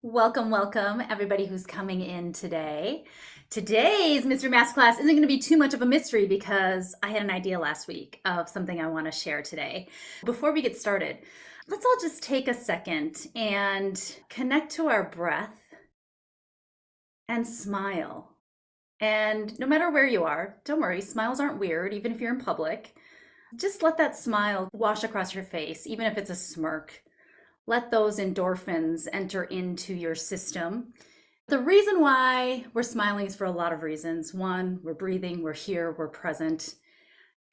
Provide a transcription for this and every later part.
Welcome, welcome, everybody who's coming in today. Today's Mystery Masterclass isn't going to be too much of a mystery because I had an idea last week of something I want to share today. Before we get started, let's all just take a second and connect to our breath and smile. And no matter where you are, don't worry, smiles aren't weird, even if you're in public. Just let that smile wash across your face, even if it's a smirk. Let those endorphins enter into your system. The reason why we're smiling is for a lot of reasons. One, we're breathing, we're here, we're present.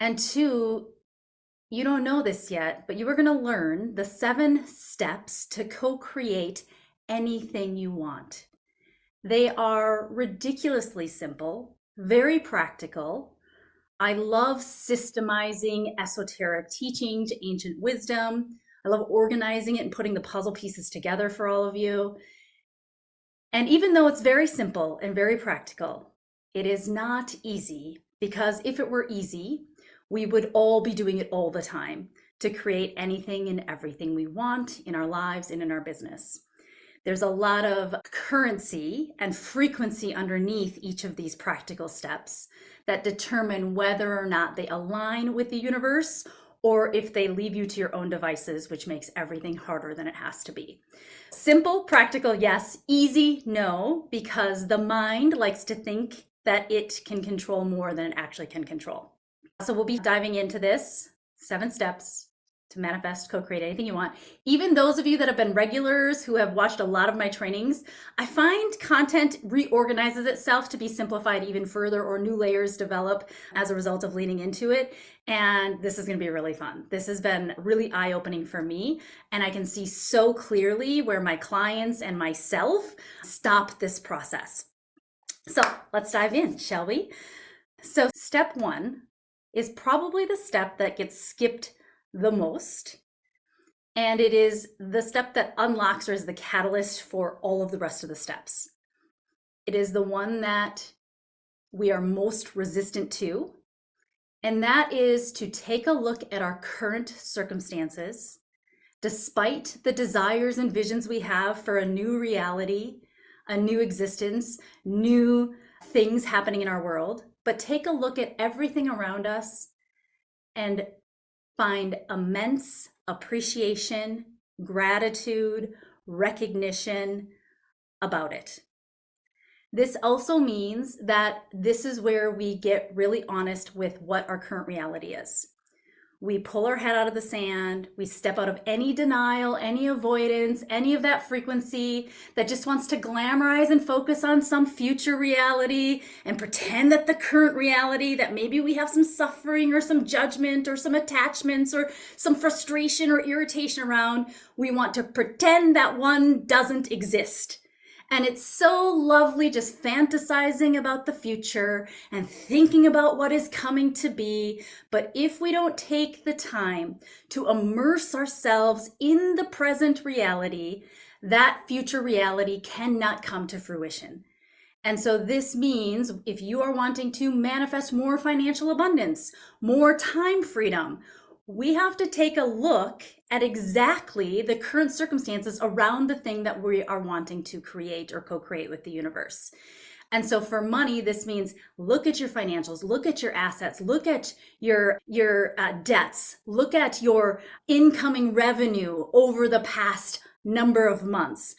And two, you don't know this yet, but you are going to learn the 7 steps to co-create anything you want. They are ridiculously simple, very practical. I love systemizing esoteric teaching to ancient wisdom. I love organizing it and putting the puzzle pieces together for all of you. And even though it's very simple and very practical, it is not easy, because if it were easy, we would all be doing it all the time to create anything and everything we want in our lives and in our business. There's a lot of currency and frequency underneath each of these practical steps that determine whether or not they align with the universe or if they leave you to your own devices, which makes everything harder than it has to be. Simple, practical, yes. Easy, no, because the mind likes to think that it can control more than it actually can control. So we'll be diving into this 7 steps to manifest, co-create anything you want. Even those of you that have been regulars who have watched a lot of my trainings, I find content reorganizes itself to be simplified even further, or new layers develop as a result of leaning into it. And this is going to be really fun. This has been really eye-opening for me, and I can see so clearly where my clients and myself stop this process. So let's dive in, shall we? So step 1 is probably the step that gets skipped the most, and it is the step that unlocks or is the catalyst for all of the rest of the steps. It is the one that we are most resistant to, and that is to take a look at our current circumstances, despite the desires and visions we have for a new reality, a new existence, new things happening in our world. But take a look at everything around us and find immense appreciation, gratitude, recognition about it. This also means that this is where we get really honest with what our current reality is. We pull our head out of the sand. We step out of any denial, any avoidance, any of that frequency that just wants to glamorize and focus on some future reality and pretend that the current reality, that maybe we have some suffering or some judgment or some attachments or some frustration or irritation around. We want to pretend that one doesn't exist. And it's so lovely just fantasizing about the future and thinking about what is coming to be. But if we don't take the time to immerse ourselves in the present reality, that future reality cannot come to fruition. And so this means if you are wanting to manifest more financial abundance, more time freedom, we have to take a look at exactly the current circumstances around the thing that we are wanting to create or co-create with the universe. And so for money, this means look at your financials, look at your assets, look at your debts, look at your incoming revenue over the past number of months.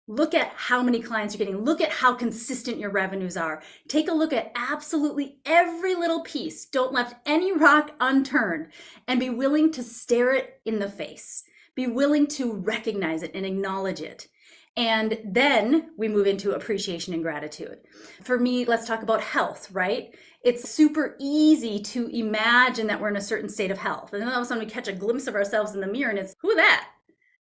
Look at how many clients you're getting. Look at how consistent your revenues are. Take a look at absolutely every little piece. Don't let any rock unturned, and be willing to stare it in the face. Be willing to recognize it and acknowledge it. And then we move into appreciation and gratitude. For me, let's talk about health, right? It's super easy to imagine that we're in a certain state of health. And then all of a sudden we catch a glimpse of ourselves in the mirror and it's, who that?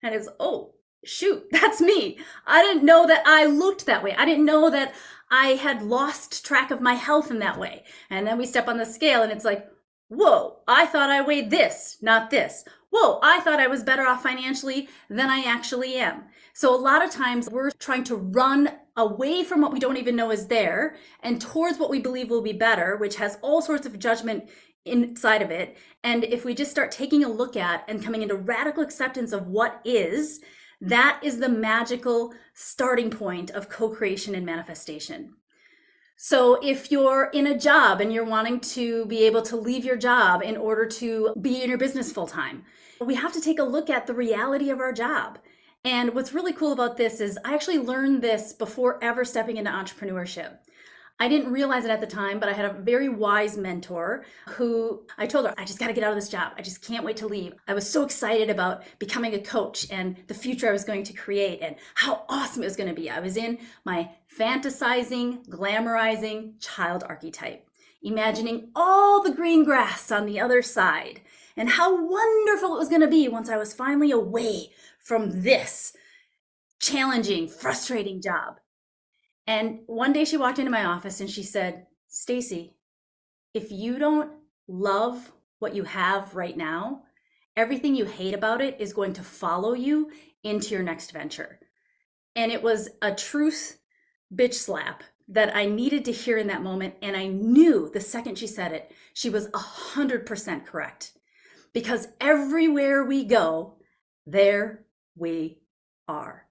And it's, oh, shoot, that's me. I didn't know that I looked that way. I didn't know that I had lost track of my health in that way. And then we step on the scale and it's like, whoa, I thought I weighed this, not this. Whoa, I thought I was better off financially than I actually am. So a lot of times we're trying to run away from what we don't even know is there and towards what we believe will be better, which has all sorts of judgment inside of it. And if we just start taking a look at and coming into radical acceptance of what is, That is the magical starting point of co-creation and manifestation. So if you're in a job and you're wanting to be able to leave your job in order to be in your business full time, we have to take a look at the reality of our job. And what's really cool about this is I actually learned this before ever stepping into entrepreneurship. I didn't realize it at the time, but I had a very wise mentor who I told her, I just got to get out of this job. I just can't wait to leave. I was so excited about becoming a coach and the future I was going to create and how awesome it was going to be. I was in my fantasizing, glamorizing child archetype, imagining all the green grass on the other side and how wonderful it was going to be once I was finally away from this challenging, frustrating job. And one day she walked into my office and she said, Stacy, if you don't love what you have right now, everything you hate about it is going to follow you into your next venture. And it was a truth bitch slap that I needed to hear in that moment. And I knew the second she said it, she was 100% correct. Because everywhere we go, there we are.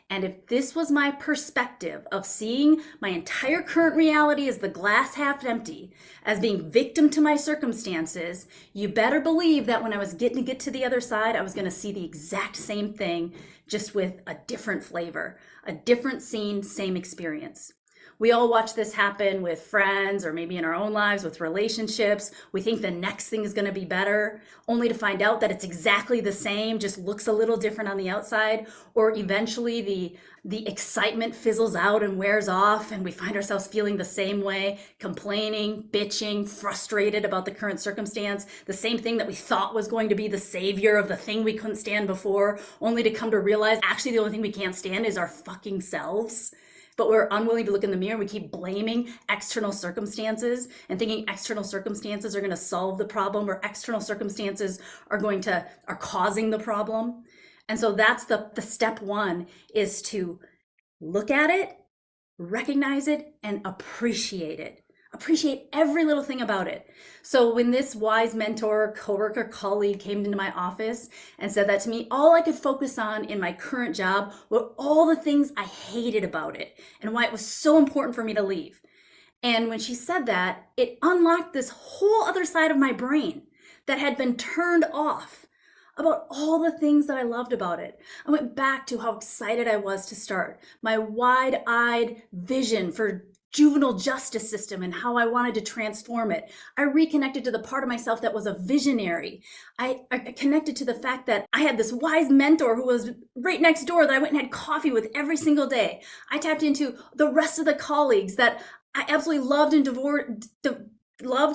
And if this was my perspective of seeing my entire current reality as the glass half empty, as being victim to my circumstances, you better believe that when I was getting to get to the other side, I was going to see the exact same thing, just with a different flavor, a different scene, same experience. We all watch this happen with friends or maybe in our own lives with relationships. We think the next thing is going to be better, only to find out that it's exactly the same, just looks a little different on the outside. Or eventually the excitement fizzles out and wears off, and we find ourselves feeling the same way, complaining, bitching, frustrated about the current circumstance, the same thing that we thought was going to be the savior of the thing we couldn't stand before, only to come to realize actually the only thing we can't stand is our fucking selves. But we're unwilling to look in the mirror. We keep blaming external circumstances and thinking external circumstances are going to solve the problem, or external circumstances are causing the problem. And so that's the step one, is to look at it, recognize it, and appreciate it. Appreciate every little thing about it. So when this wise mentor, coworker, colleague came into my office and said that to me, all I could focus on in my current job were all the things I hated about it and why it was so important for me to leave. And when she said that, it unlocked this whole other side of my brain that had been turned off about all the things that I loved about it. I went back to how excited I was to start, my wide-eyed vision for juvenile justice system and how I wanted to transform it. I reconnected to the part of myself that was a visionary. I connected to the fact that I had this wise mentor who was right next door that I went and had coffee with every single day. I tapped into the rest of the colleagues that I absolutely loved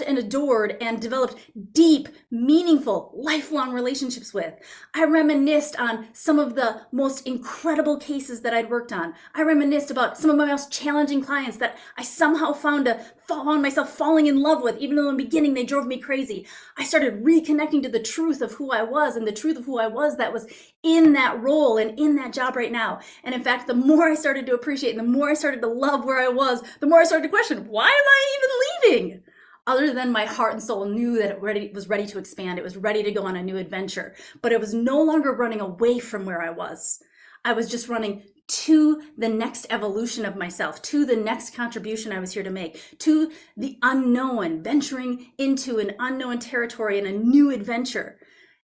and adored and developed deep, meaningful, lifelong relationships with. I reminisced on some of the most incredible cases that I'd worked on. I reminisced about some of my most challenging clients that I somehow found myself falling in love with, even though in the beginning they drove me crazy. I started reconnecting to the truth of who I was, and the truth of who I was that was in that role and in that job right now. And in fact, the more I started to appreciate and the more I started to love where I was, the more I started to question, why am I even leaving? Other than my heart and soul knew that it was ready to expand. It was ready to go on a new adventure. But it was no longer running away from where I was. I was just running to the next evolution of myself, to the next contribution I was here to make, to the unknown, venturing into an unknown territory and a new adventure.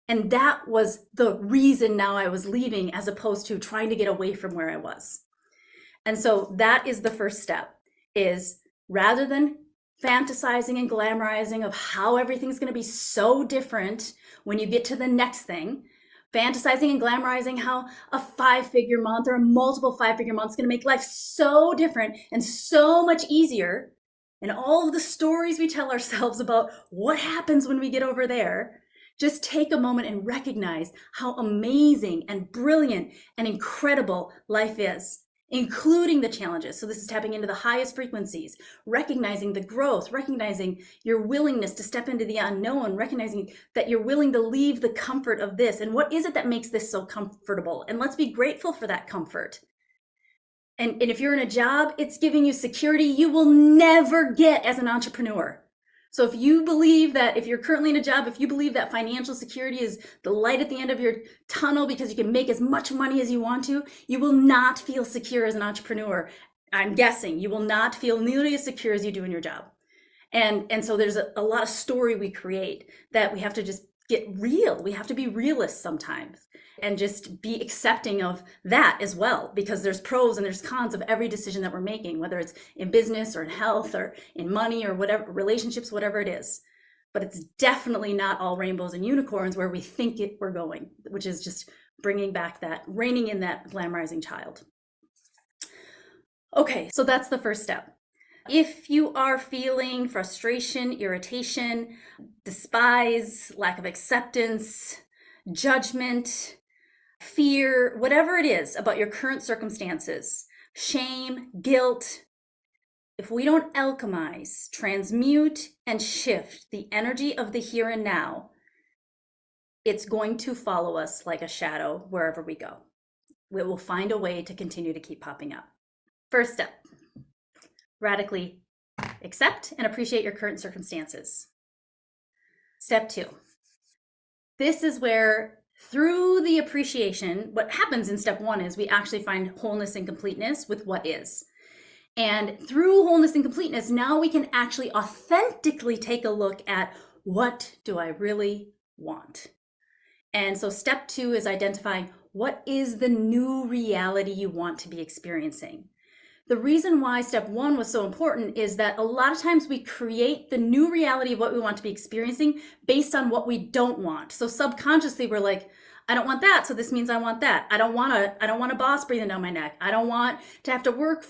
And that was the reason now I was leaving, as opposed to trying to get away from where I was. And so that is the first step, is rather than fantasizing and glamorizing of how everything's going to be so different when you get to the next thing, fantasizing and glamorizing how a 5-figure month or a multiple 5-figure month is going to make life so different and so much easier, and all of the stories we tell ourselves about what happens when we get over there, just take a moment and recognize how amazing and brilliant and incredible life is, including the challenges. So this is tapping into the highest frequencies, recognizing the growth, recognizing your willingness to step into the unknown, recognizing that you're willing to leave the comfort of this. And what is it that makes this so comfortable? And let's be grateful for that comfort. And if you're in a job, it's giving you security you will never get as an entrepreneur. So if you believe that if you're currently in a job, if you believe that financial security is the light at the end of your tunnel because you can make as much money as you want to, you will not feel secure as an entrepreneur. I'm guessing you will not feel nearly as secure as you do in your job. And so there's a lot of story we create that we have to just get real. We have to be realists sometimes and just be accepting of that as well, because there's pros and there's cons of every decision that we're making, whether it's in business or in health or in money or whatever, relationships, whatever it is. But it's definitely not all rainbows and unicorns where we think we're going, which is just bringing back that, reining in that glamorizing child. Okay, so that's the first step. If you are feeling frustration, irritation, despise, lack of acceptance, judgment, fear, whatever it is about your current circumstances, shame, guilt, if we don't alchemize, transmute, and shift the energy of the here and now, it's going to follow us like a shadow wherever we go. We will find a way to continue to keep popping up. First step. Radically accept and appreciate your current circumstances. Step 2. This is where, through the appreciation, what happens in step 1 is we actually find wholeness and completeness with what is. And through wholeness and completeness, now we can actually authentically take a look at, what do I really want? And so step 2 is identifying what is the new reality you want to be experiencing. The reason why step 1 was so important is that a lot of times we create the new reality of what we want to be experiencing based on what we don't want. So subconsciously we're like, I don't want that, so this means I want that. I don't want a boss breathing down my neck. I don't want to have to work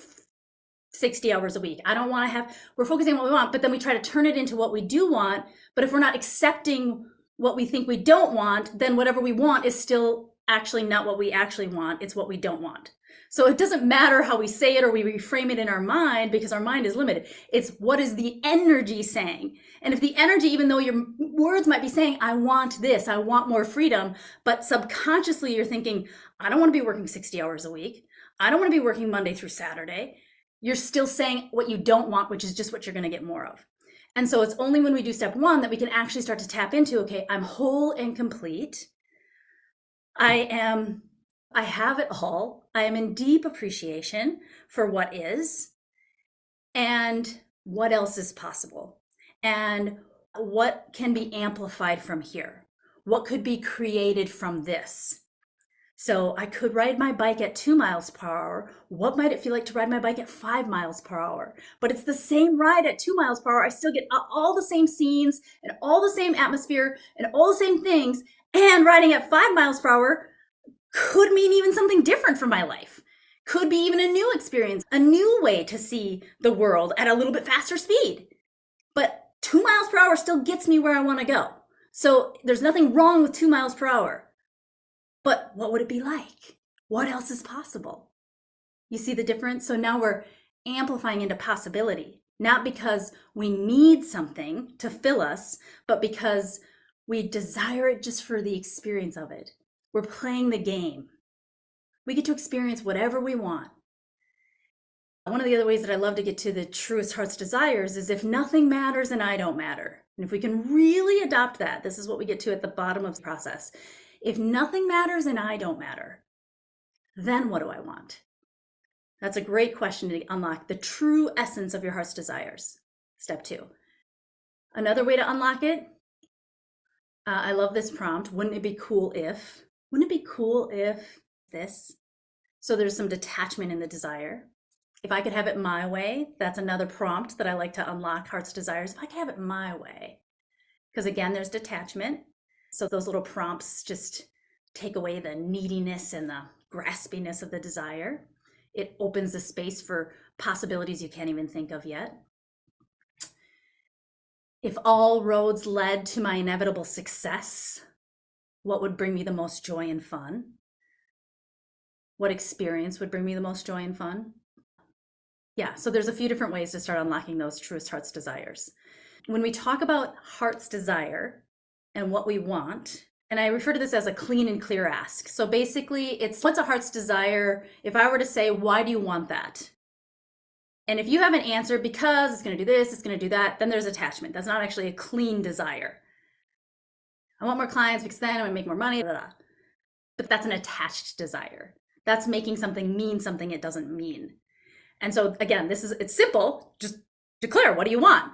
60 hours a week. I don't want to have, we're focusing on what we want, but then we try to turn it into what we do want. But if we're not accepting what we think we don't want, then whatever we want is still actually not what we actually want. It's what we don't want. So it doesn't matter how we say it or we reframe it in our mind, because our mind is limited. It's what is the energy saying? And if the energy, even though your words might be saying, I want this, I want more freedom, but subconsciously you're thinking, I don't want to be working 60 hours a week. I don't want to be working Monday through Saturday. You're still saying what you don't want, which is just what you're going to get more of. And so it's only when we do step 1 that we can actually start to tap into, okay, I'm whole and complete. I have it all. I am in deep appreciation for what is and what else is possible and what can be amplified from here. What could be created from this? So I could ride my bike at 2 miles per hour. What might it feel like to ride my bike at 5 miles per hour? But it's the same ride at 2 miles per hour. I still get all the same scenes and all the same atmosphere and all the same things. And riding at 5 miles per hour could mean even something different for my life. Could be even a new experience, a new way to see the world at a little bit faster speed. But 2 miles per hour still gets me where I want to go. So there's nothing wrong with 2 miles per hour. But what would it be like? What else is possible? You see the difference? So now we're amplifying into possibility, not because we need something to fill us, but because we desire it just for the experience of it. We're playing the game. We get to experience whatever we want. One of the other ways that I love to get to the truest heart's desires is if nothing matters and I don't matter. And if we can really adopt that, this is what we get to at the bottom of the process. If nothing matters and I don't matter, then what do I want? That's a great question to unlock the true essence of your heart's desires. Step 2. Another way to unlock it, I love this prompt. Wouldn't it be cool if? Wouldn't it be cool if this? So there's some detachment in the desire. If I could have it my way, that's another prompt that I like to unlock heart's desires. If I could have it my way. Because again, there's detachment. So those little prompts just take away the neediness and the graspiness of the desire. It opens the space for possibilities you can't even think of yet. If all roads led to my inevitable success, what would bring me the most joy and fun? What experience would bring me the most joy and fun? Yeah, so there's a few different ways to start unlocking those truest heart's desires. When we talk about heart's desire and what we want, and I refer to this as a clean and clear ask. So basically, it's what's a heart's desire? If I were to say, why do you want that? And if you have an answer because it's going to do this, it's going to do that, then there's attachment. That's not actually a clean desire. I want more clients because then I'm going to make more money. Blah, blah. But that's an attached desire. That's making something mean something it doesn't mean. And so again, it's simple. Just declare, what do you want?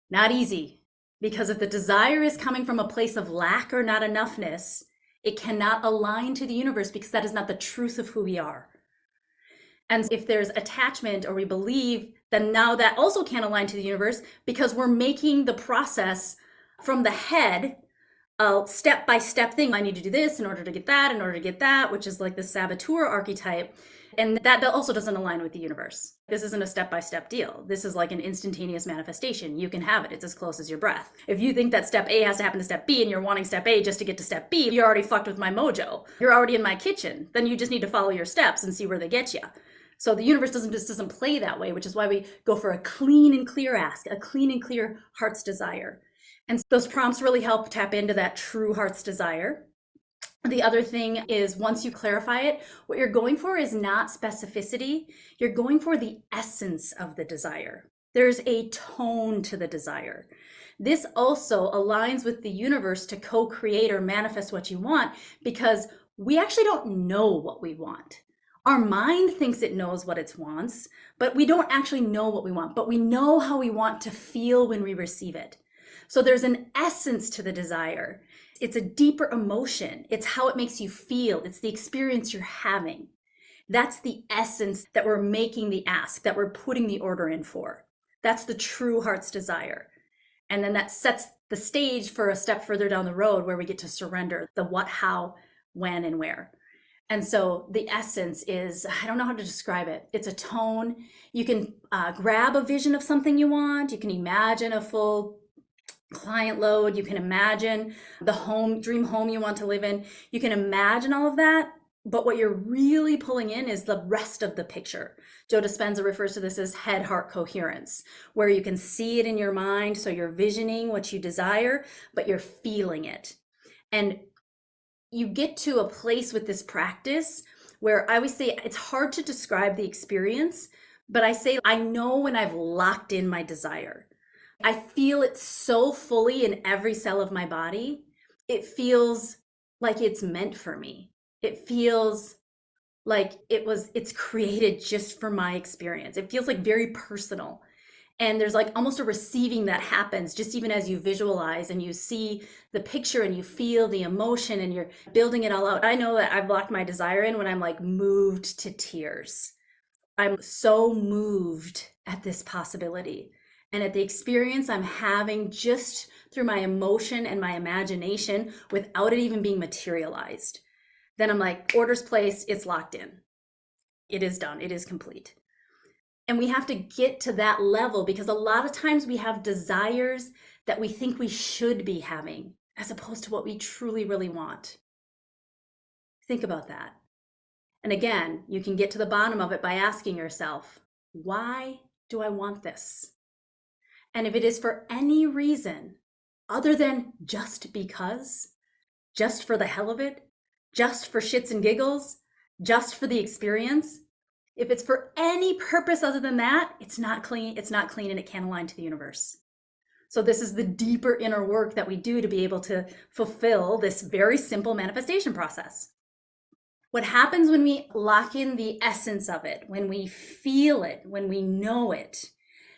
Not easy. Because if the desire is coming from a place of lack or not enoughness, it cannot align to the universe because that is not the truth of who we are. And if there's attachment or we believe, then now that also can't align to the universe because we're making the process from the head a step-by-step thing. I need to do this in order to get that, in order to get that, which is like the saboteur archetype. And that also doesn't align with the universe. This isn't a step-by-step deal. This is like an instantaneous manifestation. You can have it. It's as close as your breath. If you think that step A has to happen to step B and you're wanting step A just to get to step B, you're already fucked with my mojo. You're already in my kitchen. Then you just need to follow your steps and see where they get you. So the universe doesn't play that way, which is why we go for a clean and clear ask, a clean and clear heart's desire. And those prompts really help tap into that true heart's desire. The other thing is once you clarify it, what you're going for is not specificity. You're going for the essence of the desire. There's a tone to the desire. This also aligns with the universe to co-create or manifest what you want because we actually don't know what we want. Our mind thinks it knows what it wants, but we don't actually know what we want, but we know how we want to feel when we receive it. So there's an essence to the desire. It's a deeper emotion. It's how it makes you feel. It's the experience you're having. That's the essence that we're making the ask, that we're putting the order in for. That's the true heart's desire. And then that sets the stage for a step further down the road where we get to surrender the what, how, when, and where. And so the essence is, I don't know how to describe it. It's a tone. You can grab a vision of something you want. You can imagine a full client load. You can imagine the dream home you want to live in. You can imagine all of that. But what you're really pulling in is the rest of the picture. Joe Dispenza refers to this as head-heart coherence, where you can see it in your mind. So you're visioning what you desire, but you're feeling it. And you get to a place with this practice where I always say it's hard to describe the experience, but I say I know when I've locked in my desire. I feel it so fully in every cell of my body. It feels like it's meant for me. It feels like it's created just for my experience. It feels like very personal. And there's like almost a receiving that happens just even as you visualize and you see the picture and you feel the emotion and you're building it all out. I know that I've locked my desire in when I'm like moved to tears. I'm so moved at this possibility and at the experience I'm having just through my emotion and my imagination without it even being materialized. Then I'm like, orders placed, it's locked in. It is done, it is complete. And we have to get to that level because a lot of times we have desires that we think we should be having as opposed to what we truly, really want. Think about that. And again, you can get to the bottom of it by asking yourself, why do I want this? And if it is for any reason other than just because, just for the hell of it, just for shits and giggles, just for the experience, if it's for any purpose other than that, it's not clean, and it can't align to the universe. So this is the deeper inner work that we do to be able to fulfill this very simple manifestation process. What happens when we lock in the essence of it, when we feel it, when we know it,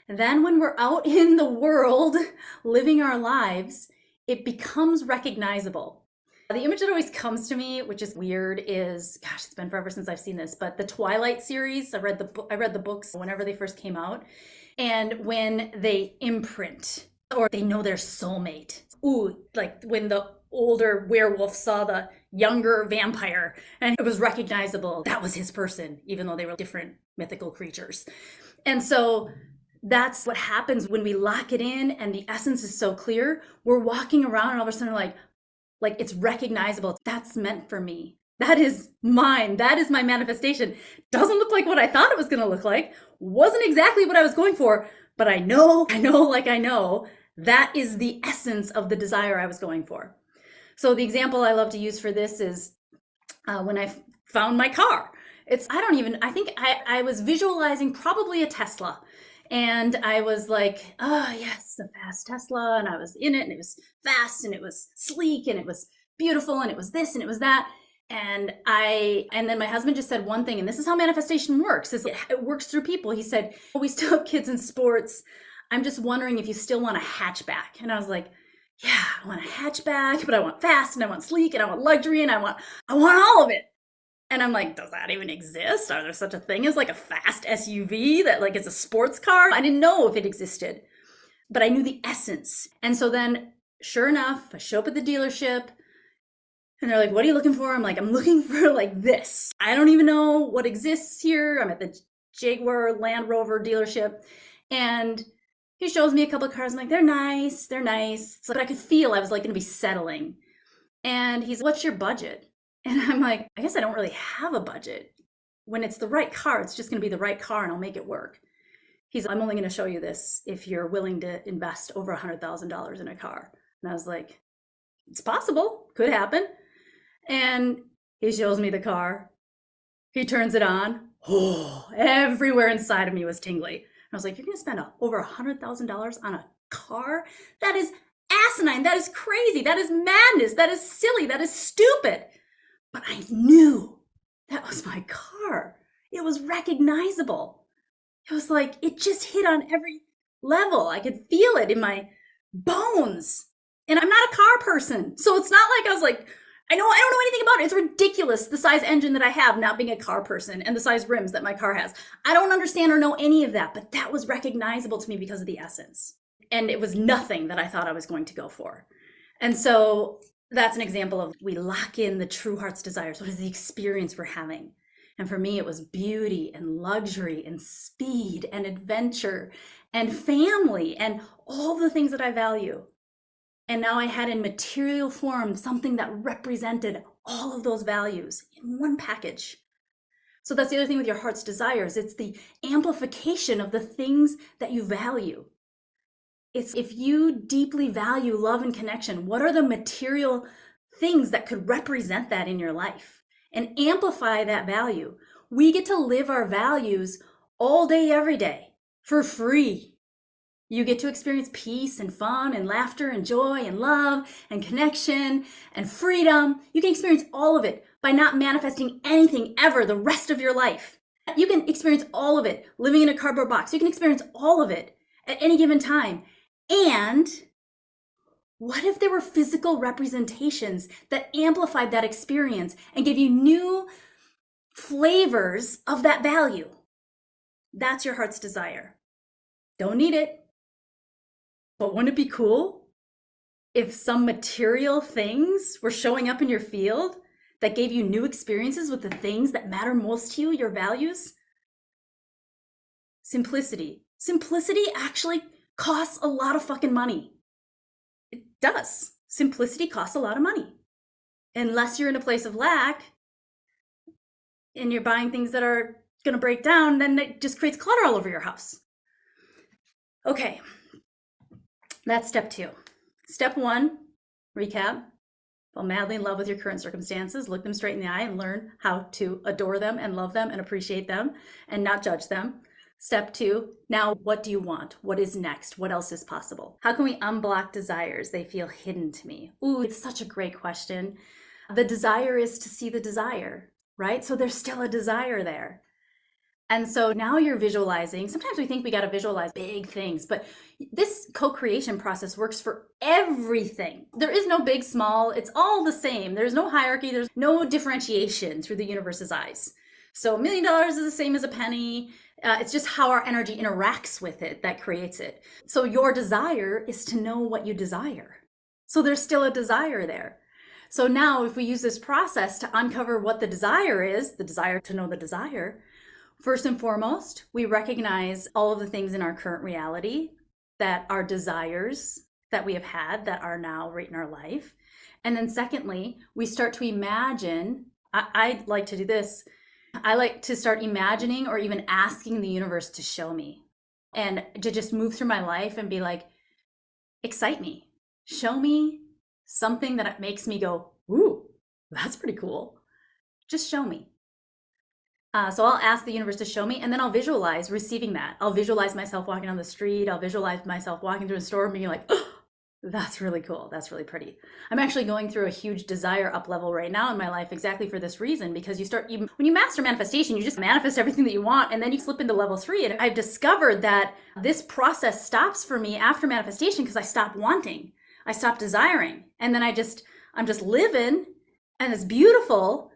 then when we're out in the world living our lives, it becomes recognizable. The image that always comes to me, which is weird, is, gosh, it's been forever since I've seen this, but the Twilight series. I read the books whenever they first came out. And when they imprint or they know their soulmate. Ooh, like when the older werewolf saw the younger vampire and it was recognizable. That was his person, even though they were different mythical creatures. And so that's what happens when we lock it in and the essence is so clear. We're walking around and all of a sudden we're like it's recognizable. That's meant for me. That is mine. That is my manifestation. Doesn't look like what I thought it was going to look like. Wasn't exactly what I was going for, but I know that is the essence of the desire I was going for. So the example I love to use for this is when I found my car. I think I was visualizing probably a Tesla. And I was like, oh, yes, a fast Tesla. And I was in it, and it was fast, and it was sleek, and it was beautiful, and it was this, and it was that. And then my husband just said one thing, and this is how manifestation works, is it works through people. He said, well, we still have kids in sports. I'm just wondering if you still want a hatchback. And I was like, yeah, I want a hatchback, but I want fast, and I want sleek, and I want luxury, and I want all of it. And I'm like, does that even exist? Are there such a thing as like a fast SUV that like is a sports car? I didn't know if it existed, but I knew the essence. And so then, sure enough, I show up at the dealership, and they're like, what are you looking for? I'm like, I'm looking for like this. I don't even know what exists here. I'm at the Jaguar Land Rover dealership, and he shows me a couple of cars. I'm like, they're nice, they're nice. So I could feel I was like going to be settling. And he's, what's your budget? And I'm like, I guess I don't really have a budget. When it's the right car, it's just going to be the right car, and I'll make it work. He's, I'm only going to show you this if you're willing to invest over $100,000 in a car. And I was like, it's possible, could happen. And he shows me the car. He turns it on. Oh, everywhere inside of me was tingly. I was like, you're going to spend over $100,000 on a car? That is asinine. That is crazy. That is madness. That is silly. That is stupid. But I knew that was my car. It was recognizable. It was like, it just hit on every level. I could feel it in my bones. And I'm not a car person. So it's not like I was like, I don't know anything about it. It's ridiculous, the size engine that I have, not being a car person, and the size rims that my car has. I don't understand or know any of that, but that was recognizable to me because of the essence. And it was nothing that I thought I was going to go for. And so that's an example of, we lock in the true heart's desires. What is the experience we're having? And for me, it was beauty and luxury and speed and adventure and family and all the things that I value. And now I had in material form something that represented all of those values in one package. So that's the other thing with your heart's desires. It's the amplification of the things that you value. It's, if you deeply value love and connection, what are the material things that could represent that in your life and amplify that value? We get to live our values all day, every day for free. You get to experience peace and fun and laughter and joy and love and connection and freedom. You can experience all of it by not manifesting anything ever the rest of your life. You can experience all of it living in a cardboard box. You can experience all of it at any given time. And what if there were physical representations that amplified that experience and gave you new flavors of that value? That's your heart's desire. Don't need it. But wouldn't it be cool if some material things were showing up in your field that gave you new experiences with the things that matter most to you, your values? Simplicity. Simplicity actually costs a lot of fucking money. It does. Simplicity costs a lot of money. Unless you're in a place of lack and you're buying things that are going to break down, then it just creates clutter all over your house. Okay. That's step 2. Step 1, recap. Fall madly in love with your current circumstances. Look them straight in the eye and learn how to adore them and love them and appreciate them and not judge them. Step 2, now what do you want? What is next? What else is possible? How can we unblock desires? They feel hidden to me. Ooh, it's such a great question. The desire is to see the desire, right? So there's still a desire there. And so now you're visualizing. Sometimes we think we got to visualize big things, but this co-creation process works for everything. There is no big, small. It's all the same. There's no hierarchy. There's no differentiation through the universe's eyes. So $1 million is the same as a penny. It's just how our energy interacts with it that creates it. So your desire is to know what you desire. So there's still a desire there. So now if we use this process to uncover what the desire is, the desire to know the desire, first and foremost, we recognize all of the things in our current reality that are desires that we have had that are now right in our life. And then secondly, we start to imagine, I like to do this, I like to start imagining or even asking the universe to show me and to just move through my life and be like, excite me, show me something that makes me go, ooh, that's pretty cool. Just show me. So I'll ask the universe to show me, and then I'll visualize receiving that. I'll visualize myself walking on the street. I'll visualize myself walking through a store and being like, oh, that's really cool. That's really pretty. I'm actually going through a huge desire up level right now in my life exactly for this reason, because when you master manifestation, you just manifest everything that you want, and then you slip into level 3. And I've discovered that this process stops for me after manifestation because I stop wanting. I stop desiring. And then I'm just living, and it's beautiful.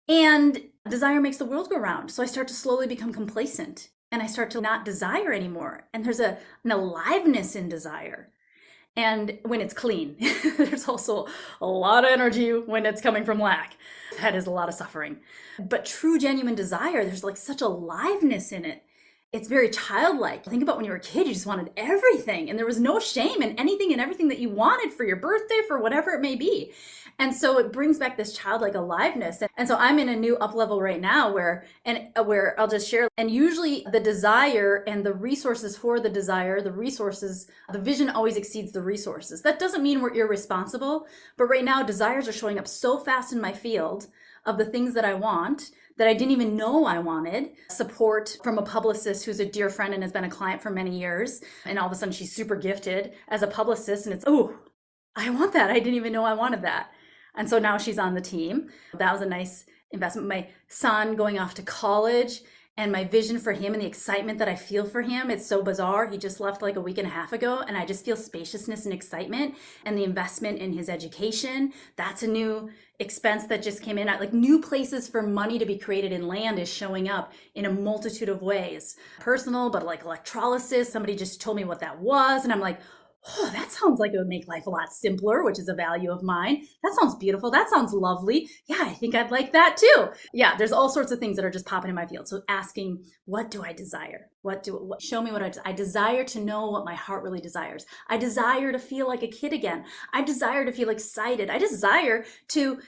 And desire makes the world go round. So I start to slowly become complacent, and I start to not desire anymore. And there's an aliveness in desire. And when it's clean, there's also a lot of energy when it's coming from lack. That is a lot of suffering. But true, genuine desire, there's like such aliveness in it. It's very childlike. Think about when you were a kid, you just wanted everything, and there was no shame in anything and everything that you wanted for your birthday, for whatever it may be. And so it brings back this childlike aliveness. And so I'm in a new up level right now where I'll just share. And usually the desire and the resources for the desire, the vision always exceeds the resources. That doesn't mean we're irresponsible, but right now desires are showing up so fast in my field of the things that I want that I didn't even know I wanted. Support from a publicist who's a dear friend and has been a client for many years. And all of a sudden she's super gifted as a publicist, and it's, oh, I want that. I didn't even know I wanted that. And so now she's on the team. That was a nice investment. My son going off to college, and my vision for him and the excitement that I feel for him, it's so bizarre. He just left like a week and a half ago, and I just feel spaciousness and excitement, and the investment in his education. That's a new expense that just came in. Like, new places for money to be created in land is showing up in a multitude of ways. Personal, but like electrolysis. Somebody just told me what that was, and I'm like, oh, that sounds like it would make life a lot simpler, which is a value of mine. That sounds beautiful. That sounds lovely. Yeah, I think I'd like that too. Yeah, there's all sorts of things that are just popping in my field. So asking, what do I desire? Show me what I desire to know what my heart really desires. I desire to feel like a kid again. I desire to feel excited. I desire to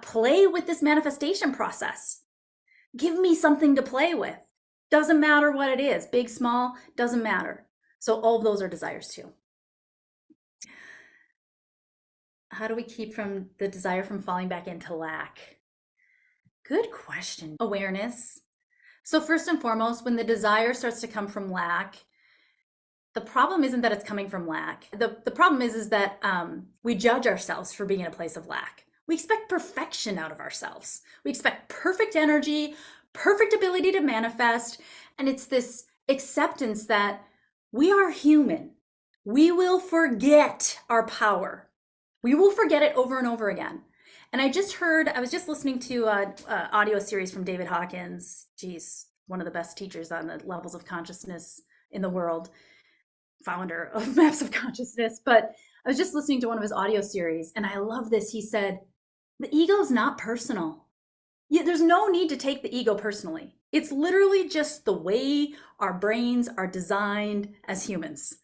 play with this manifestation process. Give me something to play with. Doesn't matter what it is, big, small, doesn't matter. So all of those are desires too. How do we keep from the desire from falling back into lack? Good question. Awareness. So first and foremost, when the desire starts to come from lack, the problem isn't that it's coming from lack. The problem is that we judge ourselves for being in a place of lack. We expect perfection out of ourselves. We expect perfect energy, perfect ability to manifest. And it's this acceptance that we are human. We will forget our power. We will forget it over and over again. And I was just listening to an audio series from David Hawkins. Geez, one of the best teachers on the levels of consciousness in the world, founder of Maps of Consciousness. But I was just listening to one of his audio series, and I love this. He said, the ego is not personal. There's no need to take the ego personally. It's literally just the way our brains are designed as humans.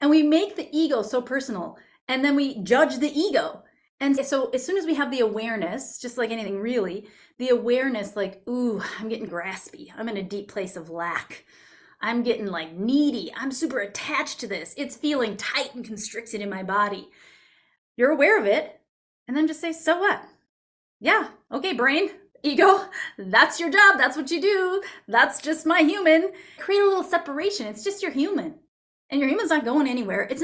And we make the ego so personal. And then we judge the ego. And so as soon as we have the awareness, just like anything really, the awareness like, ooh, I'm getting graspy. I'm in a deep place of lack. I'm getting like needy. I'm super attached to this. It's feeling tight and constricted in my body. You're aware of it. And then just say, so what? Yeah, okay, brain, ego, that's your job. That's what you do. That's just my human. Create a little separation. It's just your human. And your human's not going anywhere. We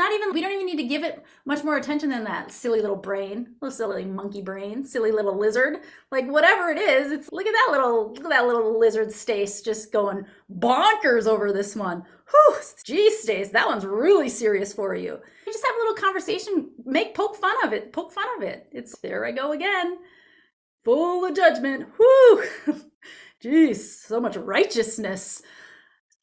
don't even need to give it much more attention than that silly little brain, little silly monkey brain, silly little lizard, like whatever it is. Look at that little lizard Stace just going bonkers over this one. Whew, geez, Stace, that one's really serious for you. You just have a little conversation, poke fun of it. It's, there I go again, full of judgment. Whew, geez, so much righteousness.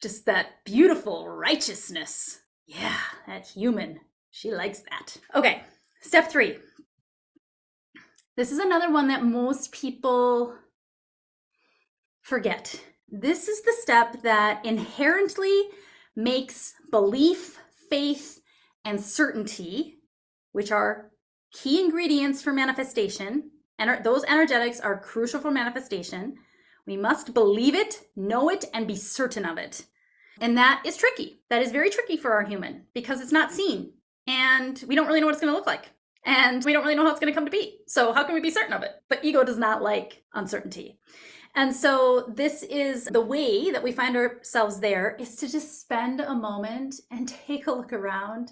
Just that beautiful righteousness. Yeah, that human. She likes that. Okay, step 3. This is another one that most people forget. This is the step that inherently makes belief, faith, and certainty, which are key ingredients for manifestation, and those energetics are crucial for manifestation. We must believe it, know it, and be certain of it. And that is tricky. That is very tricky for our human because it's not seen. And we don't really know what it's going to look like. And we don't really know how it's going to come to be. So how can we be certain of it? But ego does not like uncertainty. And so this is the way that we find ourselves there, is to just spend a moment and take a look around.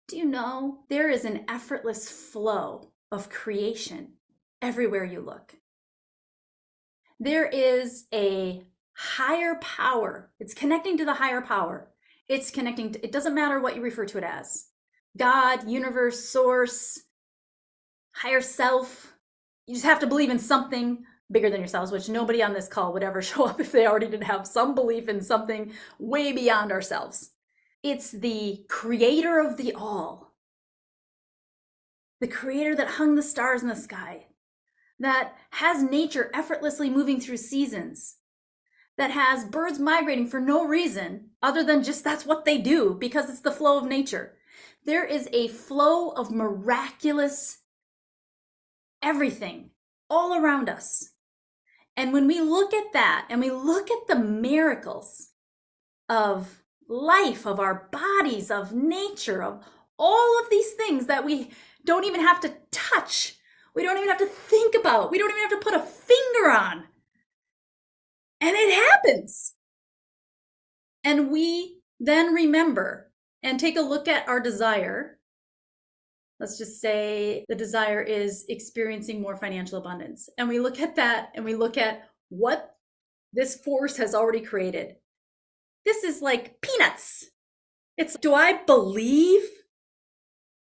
Do you know there is an effortless flow of creation everywhere you look? There is a higher power. It's connecting to the higher power. It's connecting to, it doesn't matter what you refer to it as. God, universe, source, higher self. You just have to believe in something bigger than yourselves, which nobody on this call would ever show up if they already didn't have some belief in something way beyond ourselves. It's the creator of the all, the creator that hung the stars in the sky, that has nature effortlessly moving through seasons, that has birds migrating for no reason other than just that's what they do because it's the flow of nature. There is a flow of miraculous everything all around us. And when we look at that and we look at the miracles of life, of our bodies, of nature, of all of these things that we don't even have to touch, we don't even have to think about, we don't even have to put a finger on. And it happens. And we then remember and take a look at our desire. Let's just say the desire is experiencing more financial abundance. And we look at that and we look at what this force has already created. This is like peanuts. It's, do I believe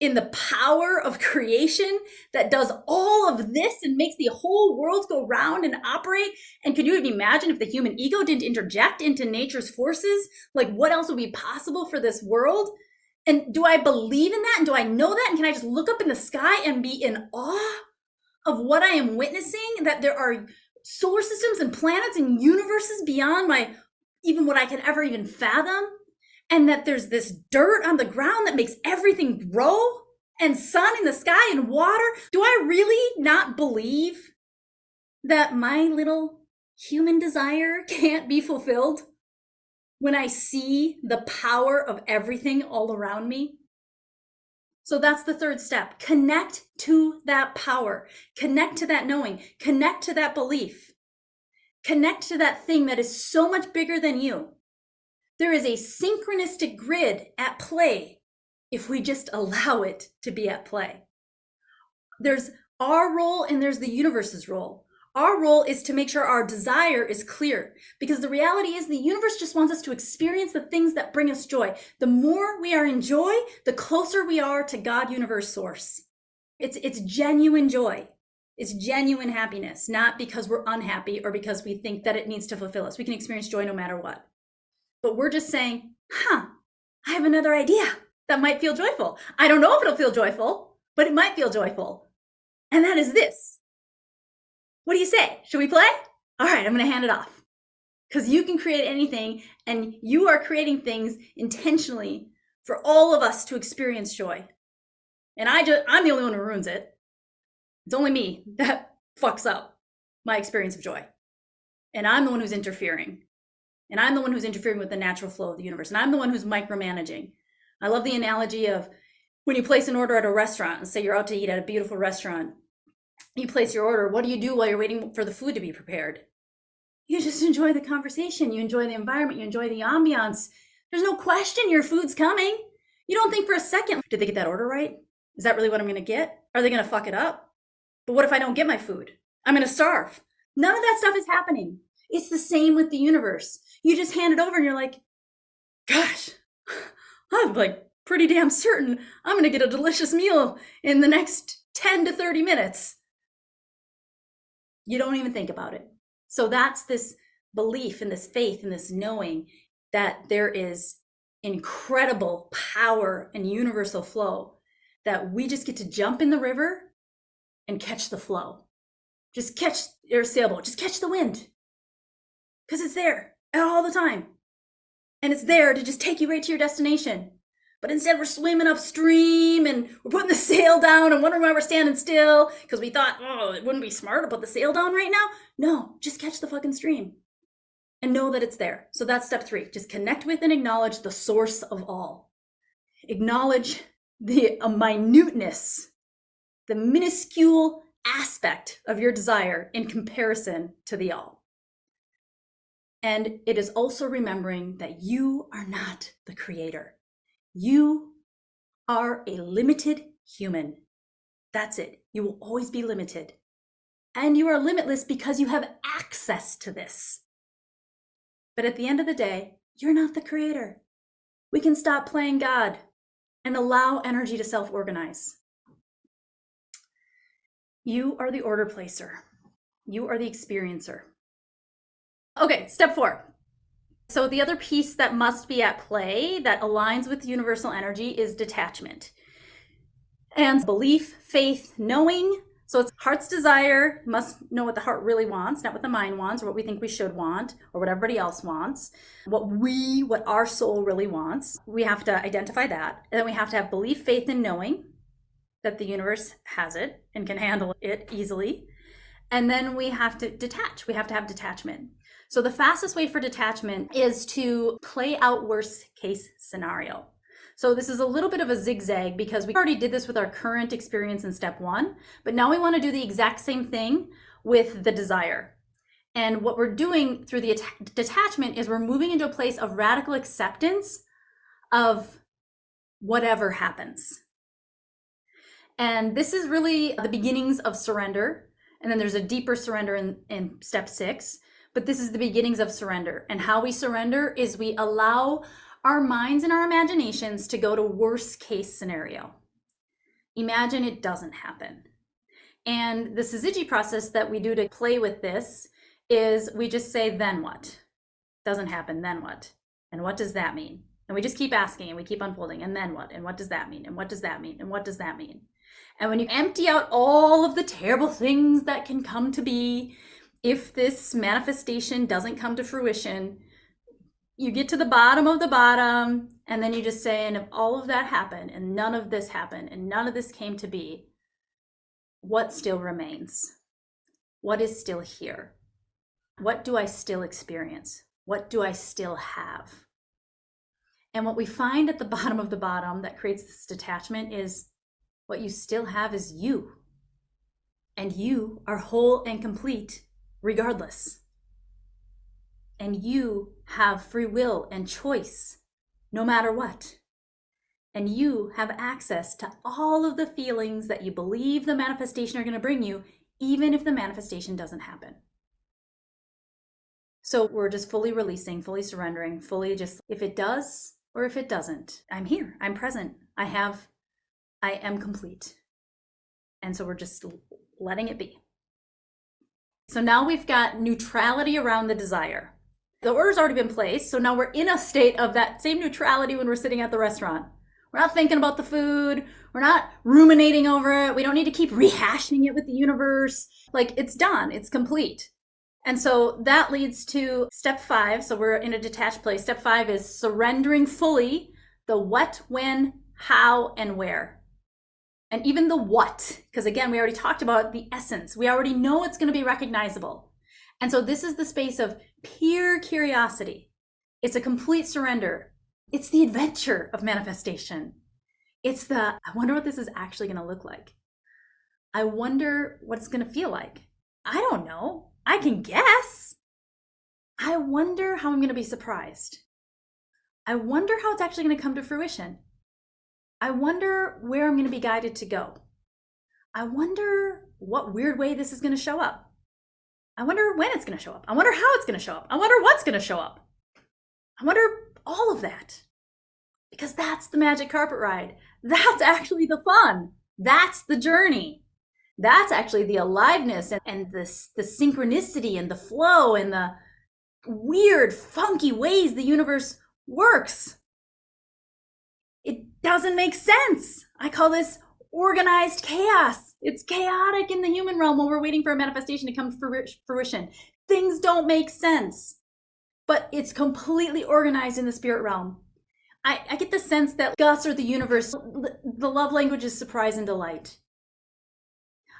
in the power of creation that does all of this and makes the whole world go round and operate? And could you even imagine if the human ego didn't interject into nature's forces? Like, what else would be possible for this world? And do I believe in that? And do I know that? And can I just look up in the sky and be in awe of what I am witnessing? That there are solar systems and planets and universes beyond my, even what I can ever even fathom? And that there's this dirt on the ground that makes everything grow, and sun in the sky and water. Do I really not believe that my little human desire can't be fulfilled when I see the power of everything all around me? So that's the third step. Connect to that power. Connect to that knowing. Connect to that belief. Connect to that thing that is so much bigger than you. There is a synchronistic grid at play if we just allow it to be at play. There's our role and there's the universe's role. Our role is to make sure our desire is clear, because the reality is the universe just wants us to experience the things that bring us joy. The more we are in joy, the closer we are to God, universe, source. It's genuine joy. It's genuine happiness, not because we're unhappy or because we think that it needs to fulfill us. We can experience joy no matter what. But we're just saying, I have another idea that might feel joyful. I don't know if it'll feel joyful, but it might feel joyful. And that is this. What do you say? Should we play? All right, I'm going to hand it off. Because you can create anything, and you are creating things intentionally for all of us to experience joy. And I'm the only one who ruins it. It's only me that fucks up my experience of joy. And I'm the one who's interfering. And I'm the one who's interfering with the natural flow of the universe. And I'm the one who's micromanaging. I love the analogy of when you place an order at a restaurant, and say you're out to eat at a beautiful restaurant. You place your order. What do you do while you're waiting for the food to be prepared? You just enjoy the conversation. You enjoy the environment. You enjoy the ambiance. There's no question your food's coming. You don't think for a second, did they get that order right? Is that really what I'm going to get? Are they going to fuck it up? But what if I don't get my food? I'm going to starve. None of that stuff is happening. It's the same with the universe. You just hand it over and you're like, gosh, I'm like pretty damn certain I'm going to get a delicious meal in the next 10 to 30 minutes. You don't even think about it. So that's this belief and this faith and this knowing that there is incredible power and universal flow, that we just get to jump in the river and catch the flow. Just catch your sailboat, just catch the wind. Because it's there all the time. And it's there to just take you right to your destination. But instead we're swimming upstream and we're putting the sail down and wondering why we're standing still because we thought, it wouldn't be smart to put the sail down right now. No, just catch the fucking stream and know that it's there. So that's step 3. Just connect with and acknowledge the source of all. Acknowledge the minuteness, the minuscule aspect of your desire in comparison to the all. And it is also remembering that you are not the creator. You are a limited human. That's it. You will always be limited. And you are limitless because you have access to this. But at the end of the day, you're not the creator. We can stop playing God and allow energy to self-organize. You are the order placer. You are the experiencer. Okay, step 4. So the other piece that must be at play that aligns with universal energy is detachment. And belief, faith, knowing. So it's heart's desire, must know what the heart really wants, not what the mind wants or what we think we should want or what everybody else wants. What our soul really wants. We have to identify that. And then we have to have belief, faith, and knowing that the universe has it and can handle it easily. And then we have to detach. We have to have detachment. So the fastest way for detachment is to play out worst case scenario. So this is a little bit of a zigzag because we already did this with our current experience in step 1, but now we want to do the exact same thing with the desire. And what we're doing through the detachment is we're moving into a place of radical acceptance of whatever happens. And this is really the beginnings of surrender. And then there's a deeper surrender in step 6. But this is the beginnings of surrender. And how we surrender is we allow our minds and our imaginations to go to worst case scenario. Imagine it doesn't happen. And the syzygy process that we do to play with this is we just say, then what? Doesn't happen, then what? And what does that mean? And we just keep asking and we keep unfolding. And then what? And what does that mean? And what does that mean? And what does that mean? And when you empty out all of the terrible things that can come to be, if this manifestation doesn't come to fruition, you get to the bottom of the bottom, and then you just say, and if all of that happened, and none of this happened, and none of this came to be, what still remains? What is still here? What do I still experience? What do I still have? And what we find at the bottom of the bottom that creates this detachment is what you still have is you. And you are whole and complete regardless. And you have free will and choice no matter what. And you have access to all of the feelings that you believe the manifestation are going to bring you, even if the manifestation doesn't happen. So we're just fully releasing, fully surrendering, fully just, if it does or if it doesn't, I'm here, I'm present, I am complete. And so we're just letting it be. So now we've got neutrality around the desire. The order's already been placed, so now we're in a state of that same neutrality when we're sitting at the restaurant. We're not thinking about the food. We're not ruminating over it. We don't need to keep rehashing it with the universe. Like, it's done. It's complete. And so that leads to step 5. So we're in a detached place. Step 5 is surrendering fully the what, when, how, and where. And even the what, because again, we already talked about the essence. We already know it's going to be recognizable. And so this is the space of pure curiosity. It's a complete surrender. It's the adventure of manifestation. It's the, I wonder what this is actually going to look like. I wonder what it's going to feel like. I don't know. I can guess. I wonder how I'm going to be surprised. I wonder how it's actually going to come to fruition. I wonder where I'm going to be guided to go. I wonder what weird way this is going to show up. I wonder when it's going to show up. I wonder how it's going to show up. I wonder what's going to show up. I wonder all of that. Because that's the magic carpet ride. That's actually the fun. That's the journey. That's actually the aliveness and the synchronicity and the flow and the weird, funky ways the universe works. It doesn't make sense. I call this organized chaos. It's chaotic in the human realm while we're waiting for a manifestation to come to fruition. Things don't make sense, but it's completely organized in the spirit realm. I get the sense that Gus or the universe, the love language is surprise and delight.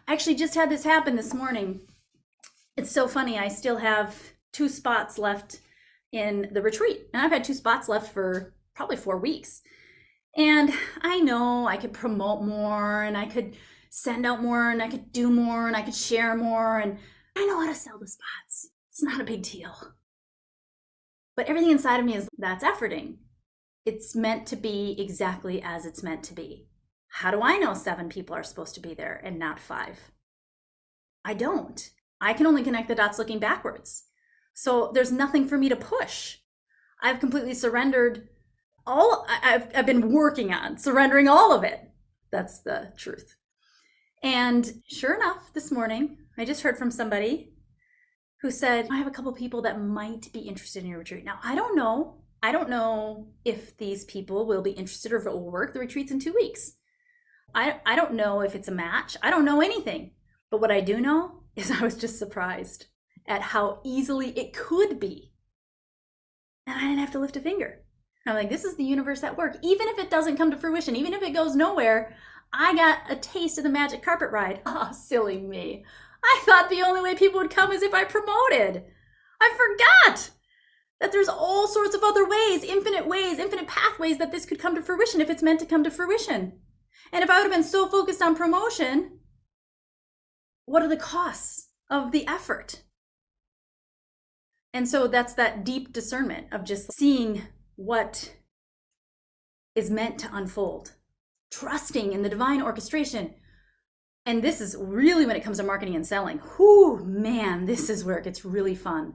I actually just had this happen this morning. It's so funny. I still have 2 spots left in the retreat, and I've had 2 spots left for probably 4 weeks. And I know I could promote more and I could send out more and I could do more and I could share more, and I know how to sell the spots. It's not a big deal. But everything inside of me is, that's efforting. It's meant to be exactly as it's meant to be. How do I know 7 people are supposed to be there and not 5? I don't. I can only connect the dots looking backwards. So there's nothing for me to push. I've completely surrendered I've been working on surrendering all of it. That's the truth. And sure enough, this morning, I just heard from somebody who said, I have a couple people that might be interested in your retreat. Now, I don't know. I don't know if these people will be interested or if it will work. The retreat's in 2 weeks. I don't know if it's a match. I don't know anything. But what I do know is I was just surprised at how easily it could be. And I didn't have to lift a finger. I'm like, this is the universe at work. Even if it doesn't come to fruition, even if it goes nowhere, I got a taste of the magic carpet ride. Oh, silly me. I thought the only way people would come is if I promoted. I forgot that there's all sorts of other ways, infinite pathways that this could come to fruition if it's meant to come to fruition. And if I would have been so focused on promotion, what are the costs of the effort? And so that's that deep discernment of just seeing what is meant to unfold, trusting in the divine orchestration. And this is really when it comes to marketing and selling. Whoo, man, this is where it gets really fun.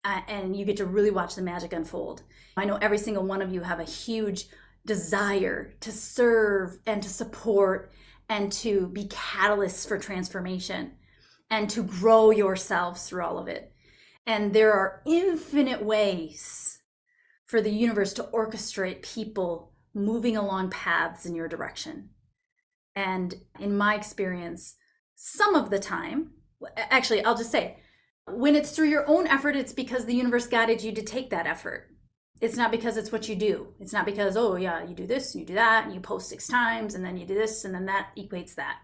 And you get to really watch the magic unfold. I know every single one of you have a huge desire to serve and to support and to be catalysts for transformation and to grow yourselves through all of it. And there are infinite ways for the universe to orchestrate people moving along paths in your direction. And in my experience, some of the time, actually, I'll just say, when it's through your own effort, it's because the universe guided you to take that effort. It's not because it's what you do. It's not because, oh yeah, you do this, and you do that, and you post 6 times, and then you do this, and then that equates that.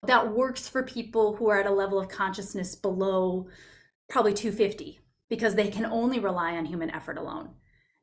That works for people who are at a level of consciousness below probably 250, because they can only rely on human effort alone.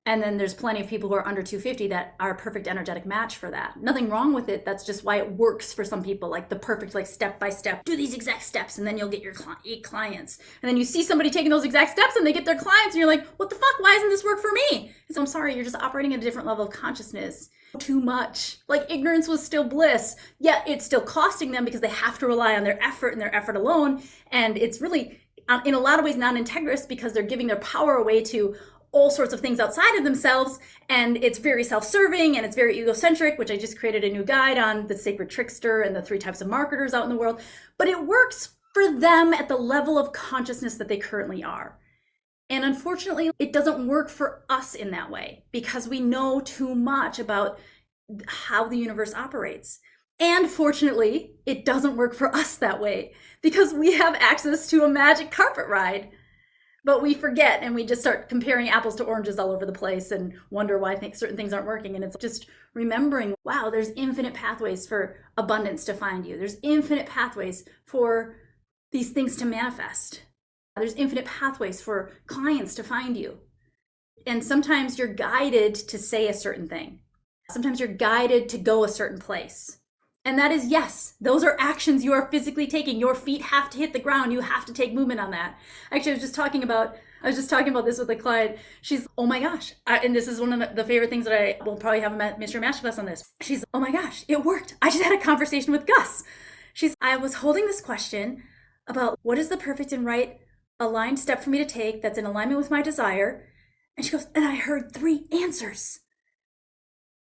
And then there's plenty of people who are under 250 that are a perfect energetic match for that. Nothing wrong with it. That's just why it works for some people, like the perfect, like step by step, do these exact steps, and then you'll get your 8 clients. And then you see somebody taking those exact steps and they get their clients, and you're like, what the fuck? Why doesn't this work for me? So I'm sorry, you're just operating at a different level of consciousness. Too much. Like ignorance was still bliss, yet it's still costing them because they have to rely on their effort and their effort alone. And it's really, in a lot of ways, non-integrous because they're giving their power away to all sorts of things outside of themselves, and it's very self-serving and it's very egocentric, which I just created a new guide on, the sacred trickster and the 3 types of marketers out in the world. But it works for them at the level of consciousness that they currently are. And unfortunately, it doesn't work for us in that way because we know too much about how the universe operates. And fortunately, it doesn't work for us that way because we have access to a magic carpet ride. But we forget and we just start comparing apples to oranges all over the place and wonder why certain things aren't working. And it's just remembering, wow, there's infinite pathways for abundance to find you. There's infinite pathways for these things to manifest. There's infinite pathways for clients to find you. And sometimes you're guided to say a certain thing. Sometimes you're guided to go a certain place. And that is, yes, those are actions you are physically taking. Your feet have to hit the ground. You have to take movement on that. Actually, I was just talking about this with a client. She's, oh my gosh. And this is one of the favorite things that I will probably have a Mystery Masterclass on this. She's, oh my gosh, it worked. I just had a conversation with Gus. I was holding this question about what is the perfect and right aligned step for me to take that's in alignment with my desire. And she goes, and I heard 3 answers.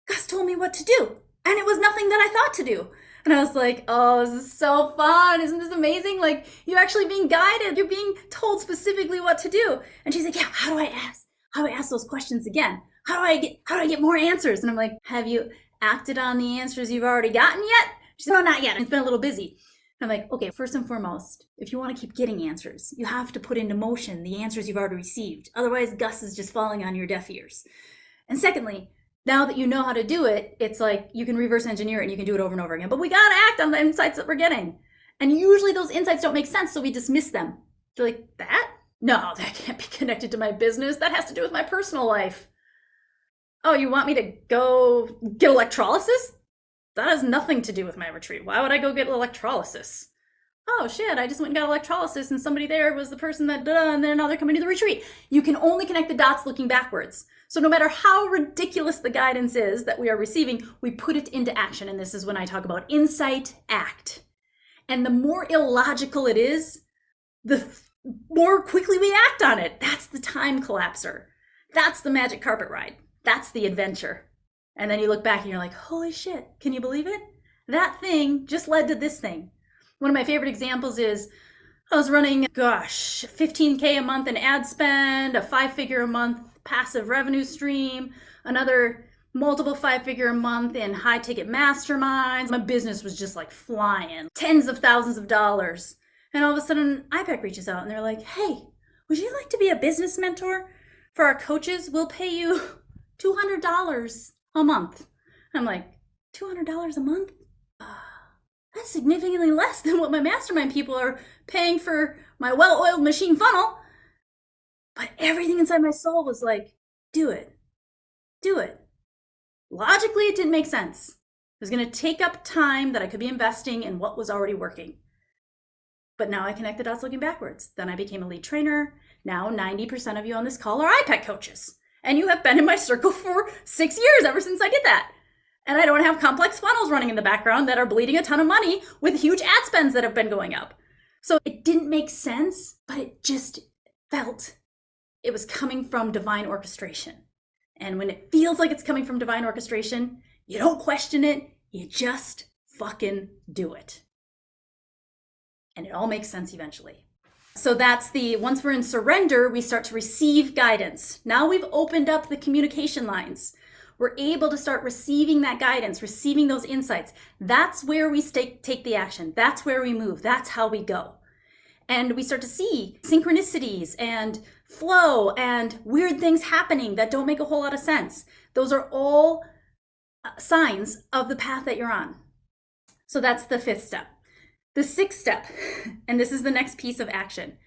Gus told me what to do. And it was nothing that I thought to do. And I was like, oh, this is so fun. Isn't this amazing? Like, you're actually being guided. You're being told specifically what to do. And she's like, yeah, how do I ask those questions again? How do I get more answers? And I'm like, have you acted on the answers you've already gotten yet? She said, no, not yet. It's been a little busy. And I'm like, okay, first and foremost, if you want to keep getting answers, you have to put into motion the answers you've already received. Otherwise, Gus is just falling on your deaf ears. And secondly, now that you know how to do it, it's like you can reverse engineer it and you can do it over and over again. But we got to act on the insights that we're getting. And usually those insights don't make sense, so we dismiss them. You're like, that? No, that can't be connected to my business. That has to do with my personal life. Oh, you want me to go get electrolysis? That has nothing to do with my retreat. Why would I go get electrolysis? oh shit, I just went and got electrolysis and somebody there was the person that, and then now they're coming to the retreat. You can only connect the dots looking backwards. So no matter how ridiculous the guidance is that we are receiving, we put it into action. And this is when I talk about insight, act. And the more illogical it is, the more quickly we act on it. That's the time collapser. That's the magic carpet ride. That's the adventure. And then you look back and you're like, holy shit, can you believe it? That thing just led to this thing. One of my favorite examples is I was running, 15K a month in ad spend, a 5-figure a month passive revenue stream, another multiple 5-figure a month in high ticket masterminds. My business was just like flying, tens of thousands of dollars. And all of a sudden, IPEC reaches out and they're like, hey, would you like to be a business mentor for our coaches? We'll pay you $200 a month. I'm like, $200 a month? That's significantly less than what my mastermind people are paying for my well-oiled machine funnel. But everything inside my soul was like, do it. Do it. Logically, it didn't make sense. It was going to take up time that I could be investing in what was already working. But now I connect the dots looking backwards. Then I became a lead trainer. Now 90% of you on this call are IPEC coaches. And you have been in my circle for 6 years ever since I did that. And I don't have complex funnels running in the background that are bleeding a ton of money with huge ad spends that have been going up. So it didn't make sense, but it just felt it was coming from divine orchestration. And when it feels like it's coming from divine orchestration, you don't question it, you just fucking do it. And it all makes sense eventually. So that's once we're in surrender, we start to receive guidance. Now we've opened up the communication lines. We're able to start receiving that guidance, receiving those insights. That's where we take the action. That's where we move. That's how we go. And we start to see synchronicities and flow and weird things happening that don't make a whole lot of sense. Those are all signs of the path that you're on. So that's the 5th step. The 6th step, and this is the next piece of action.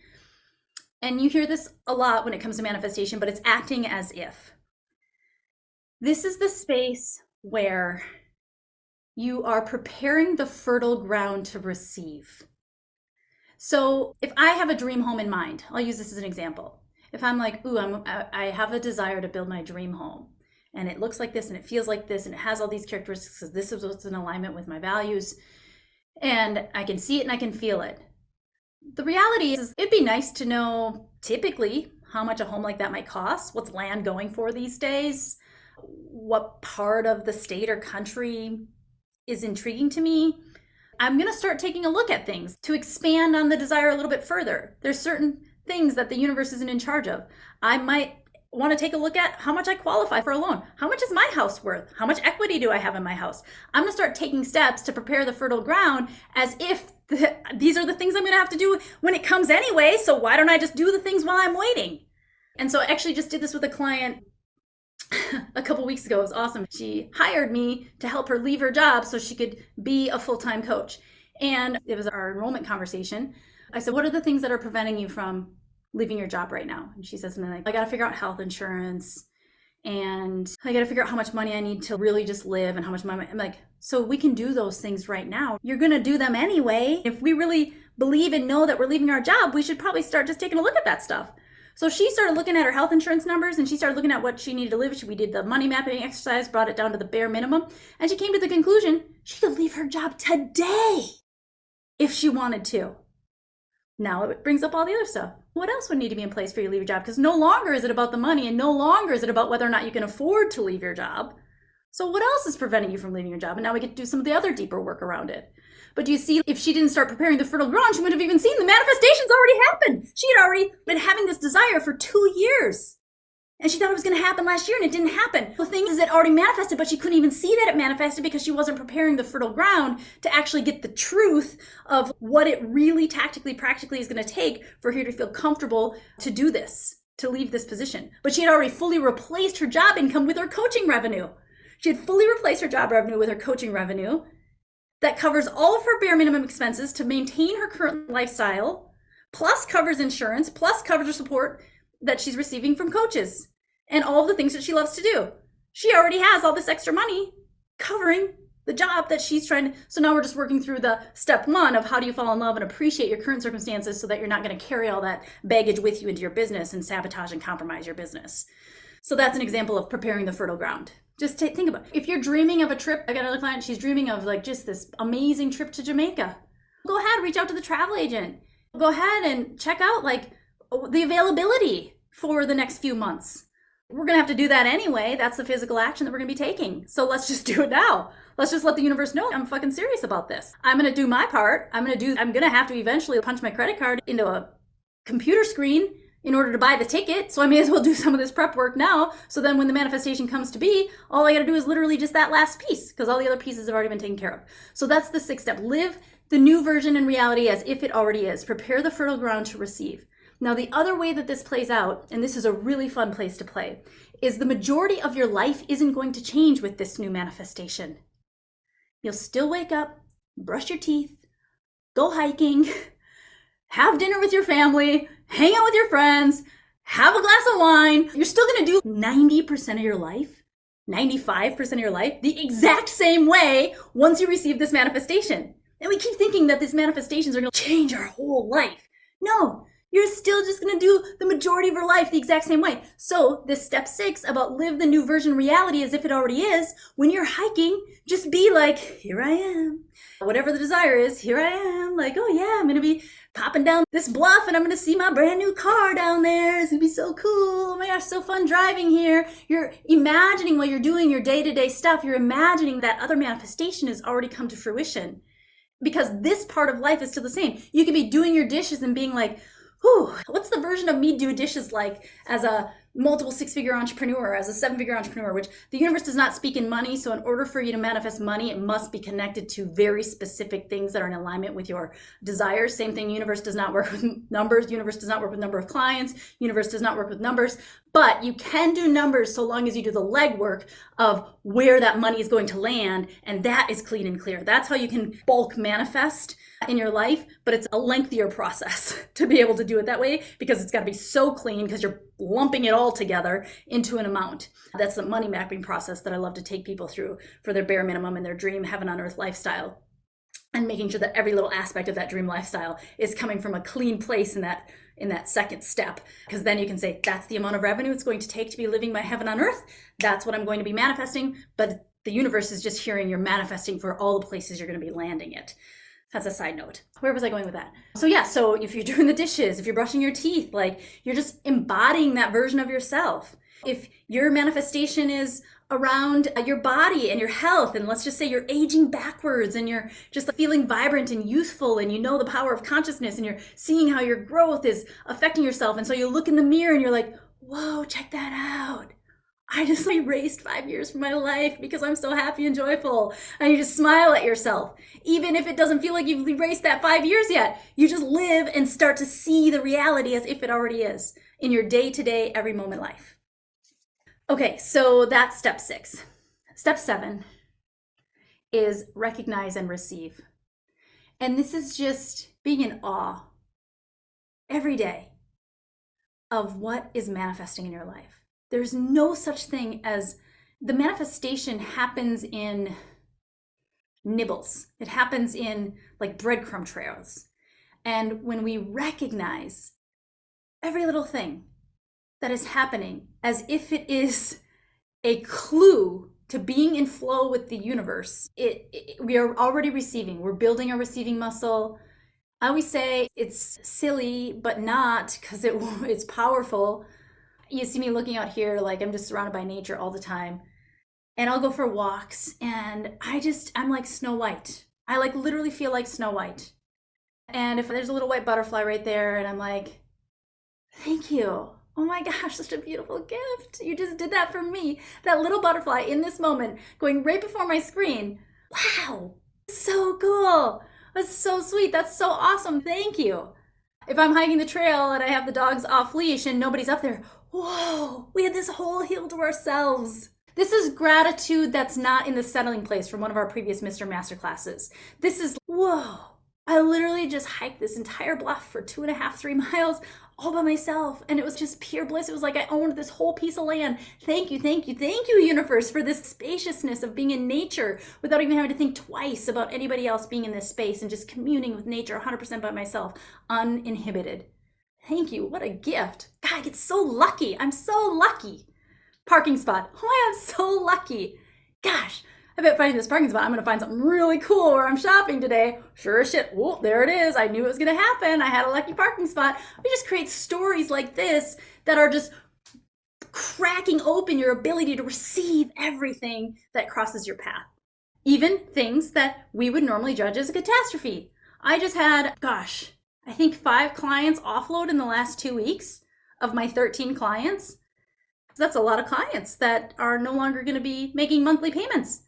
And you hear this a lot when it comes to manifestation, but it's acting as if. This is the space where you are preparing the fertile ground to receive. So if I have a dream home in mind, I'll use this as an example. If I'm like, I have a desire to build my dream home, and it looks like this, and it feels like this, and it has all these characteristics, because this is what's in alignment with my values, and I can see it and I can feel it. The reality is it'd be nice to know typically how much a home like that might cost, what's land going for these days, what part of the state or country is intriguing to me. I'm going to start taking a look at things to expand on the desire a little bit further. There's certain things that the universe isn't in charge of. I might want to take a look at how much I qualify for a loan. How much is my house worth? How much equity do I have in my house? I'm going to start taking steps to prepare the fertile ground as if these are the things I'm going to have to do when it comes anyway. So why don't I just do the things while I'm waiting? And so I actually just did this with a client a couple weeks ago. It was awesome. She hired me to help her leave her job so she could be a full-time coach. And it was our enrollment conversation. I said, what are the things that are preventing you from leaving your job right now? And she says something like, I got to figure out health insurance, and I got to figure out how much money I need to really just live, and how much money. I'm like, so we can do those things right now. You're going to do them anyway. If we really believe and know that we're leaving our job, we should probably start just taking a look at that stuff. So she started looking at her health insurance numbers, and she started looking at what she needed to live. We did the money mapping exercise, brought it down to the bare minimum, and she came to the conclusion she could leave her job today if she wanted to. Now it brings up all the other stuff. What else would need to be in place for you to leave your job? Because no longer is it about the money, and no longer is it about whether or not you can afford to leave your job. So what else is preventing you from leaving your job? And now we get to do some of the other deeper work around it. But do you see, if she didn't start preparing the fertile ground, she would have even seen the manifestations already happened. She had already been having this desire for 2 years. And she thought it was going to happen last year, and it didn't happen. The thing is, it already manifested, but she couldn't even see that it manifested because she wasn't preparing the fertile ground to actually get the truth of what it really tactically, practically is going to take for her to feel comfortable to do this, to leave this position. But she had already fully replaced her job income with her coaching revenue. She had fully replaced her job revenue with her coaching revenue that covers all of her bare minimum expenses to maintain her current lifestyle, plus covers insurance, plus covers her support that she's receiving from coaches and all of the things that she loves to do. She already has all this extra money covering the job that she's trying to. So now we're just working through the step one of how do you fall in love and appreciate your current circumstances so that you're not going to carry all that baggage with you into your business and sabotage and compromise your business. So that's an example of preparing the fertile ground. Just think about it. If you're dreaming of a trip, I got another client, she's dreaming of like just this amazing trip to Jamaica. Go ahead, reach out to the travel agent. Go ahead and check out like the availability for the next few months. We're going to have to do that anyway. That's the physical action that we're going to be taking. So let's just do it now. Let's just let the universe know I'm fucking serious about this. I'm going to do my part. I'm going to have to eventually punch my credit card into a computer screen in order to buy the ticket. So I may as well do some of this prep work now. So then when the manifestation comes to be, all I got to do is literally just that last piece because all the other pieces have already been taken care of. So that's the 6th step. Live the new version in reality as if it already is. Prepare the fertile ground to receive. Now, the other way that this plays out, and this is a really fun place to play, is the majority of your life isn't going to change with this new manifestation. You'll still wake up, brush your teeth, go hiking, have dinner with your family, hang out with your friends, have a glass of wine. You're still going to do 90% of your life, 95% of your life, the exact same way once you receive this manifestation. And we keep thinking that these manifestations are going to change our whole life. No. You're still just going to do the majority of your life the exact same way. So this step 6 about live the new version reality as if it already is, when you're hiking, just be like, here I am. Whatever the desire is, here I am. Like, oh yeah, I'm going to be popping down this bluff and I'm going to see my brand new car down there. It's going to be so cool. Oh my gosh, so fun driving here. You're imagining while you're doing your day-to-day stuff, you're imagining that other manifestation has already come to fruition. Because this part of life is still the same. You could be doing your dishes and being like, whew, what's the version of me do dishes like as a multiple 6-figure entrepreneur, as a 7-figure entrepreneur, which the universe does not speak in money. So in order for you to manifest money, it must be connected to very specific things that are in alignment with your desires. Same thing, universe does not work with numbers. Universe does not work with number of clients. Universe does not work with numbers, but you can do numbers so long as you do the legwork of where that money is going to land. And that is clean and clear. That's how you can bulk manifest in your life, but it's a lengthier process to be able to do it that way because it's got to be so clean because you're lumping it all together into an amount. That's the money mapping process that I love to take people through for their bare minimum and their dream heaven on earth lifestyle, and making sure that every little aspect of that dream lifestyle is coming from a clean place in that 2nd step, because then you can say that's the amount of revenue it's going to take to be living my heaven on earth. That's what I'm going to be manifesting, but the universe is just hearing you're manifesting for all the places you're going to be landing it. That's a side note. Where was I going with that? So yeah, so if you're doing the dishes, if you're brushing your teeth, like you're just embodying that version of yourself. If your manifestation is around your body and your health, and let's just say you're aging backwards and you're just feeling vibrant and youthful and you know the power of consciousness and you're seeing how your growth is affecting yourself. And so you look in the mirror and you're like, whoa, check that out. I just erased 5 years from my life because I'm so happy and joyful. And you just smile at yourself. Even if it doesn't feel like you've erased that 5 years yet, you just live and start to see the reality as if it already is in your day-to-day, every moment life. Okay, so that's step 6. Step 7 is recognize and receive. And this is just being in awe every day of what is manifesting in your life. There's no such thing as the manifestation happens in nibbles. It happens in like breadcrumb trails. And when we recognize every little thing that is happening as if it is a clue to being in flow with the universe, we are already receiving. We're building a receiving muscle. I always say it's silly, but not, because it's powerful. You see me looking out here like I'm just surrounded by nature all the time. And I'll go for walks and I'm like Snow White. I like literally feel like Snow White. And if there's a little white butterfly right there and I'm like, thank you. Oh my gosh, such a beautiful gift. You just did that for me. That little butterfly in this moment going right before my screen. Wow, so cool. That's so sweet. That's so awesome. Thank you. If I'm hiking the trail and I have the dogs off leash and nobody's up there, whoa, we had this whole hill to ourselves. This is gratitude that's not in the settling place from one of our previous Mystery Masterclasses. This is, whoa, I literally just hiked this entire bluff for 2.5, 3 miles all by myself. And it was just pure bliss. It was like I owned this whole piece of land. Thank you, thank you, thank you, universe, for this spaciousness of being in nature without even having to think twice about anybody else being in this space and just communing with nature 100% by myself, uninhibited. Thank you. What a gift. God, I get so lucky. I'm so lucky. Parking spot. Oh, I am so lucky. Gosh, I bet finding this parking spot, I'm going to find something really cool where I'm shopping today. Sure as shit. Whoa, there it is. I knew it was going to happen. I had a lucky parking spot. We just create stories like this that are just cracking open your ability to receive everything that crosses your path. Even things that we would normally judge as a catastrophe. I just had, gosh, I think 5 clients offload in the last 2 weeks of my 13 clients. So that's a lot of clients that are no longer going to be making monthly payments.